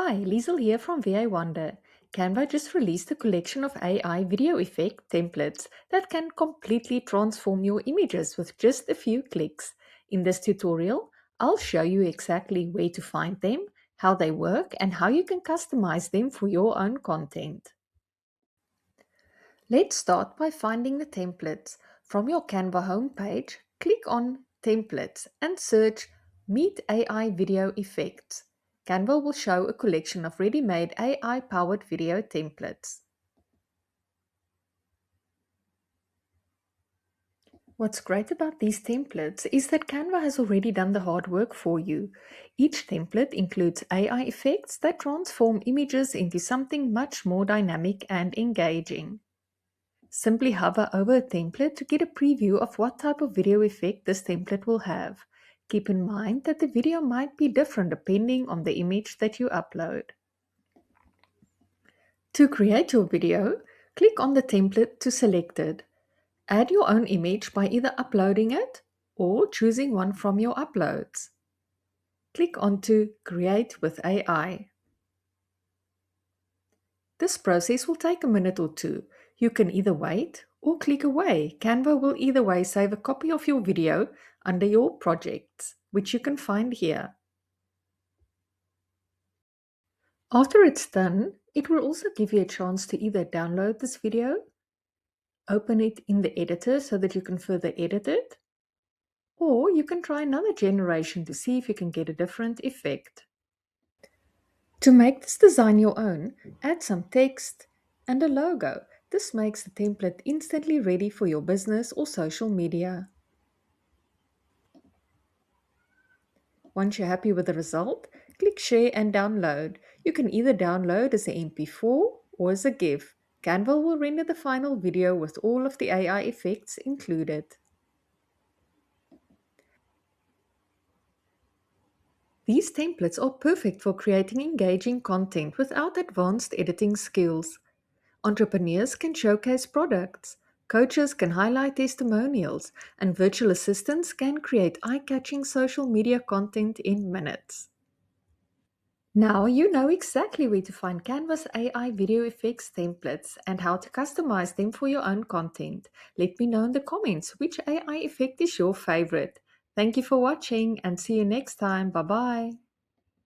Hi, Liesel here from VA Wonder. Canva just released a collection of AI video effect templates that can completely transform your images with just a few clicks. In this tutorial, I'll show you exactly where to find them, how they work, and how you can customize them for your own content. Let's start by finding the templates. From your Canva homepage, click on Templates and search Meet AI Video Effects. Canva will show a collection of ready-made AI-powered video templates. What's great about these templates is that Canva has already done the hard work for you. Each template includes AI effects that transform images into something much more dynamic and engaging. Simply hover over a template to get a preview of what type of video effect this template will have. Keep in mind that the video might be different depending on the image that you upload. To create your video, click on the template to select it. Add your own image by either uploading it or choosing one from your uploads. Click onto Create with AI. This process will take a minute or two. You can either wait or click away. Canva will either way save a copy of your video under your projects, which you can find here. After it's done, it will also give you a chance to either download this video, open it in the editor so that you can further edit it, or you can try another generation to see if you can get a different effect. To make this design your own, add some text and a logo. This makes the template instantly ready for your business or social media. Once you're happy with the result, click Share and Download. You can either download as a MP4 or as a GIF. Canva will render the final video with all of the AI effects included. These templates are perfect for creating engaging content without advanced editing skills. Entrepreneurs can showcase products, coaches can highlight testimonials, and virtual assistants can create eye-catching social media content in minutes. Now you know exactly where to find Canva's AI video effects templates and how to customize them for your own content. Let me know in the comments which AI effect is your favorite. Thank you for watching and see you next time. Bye bye.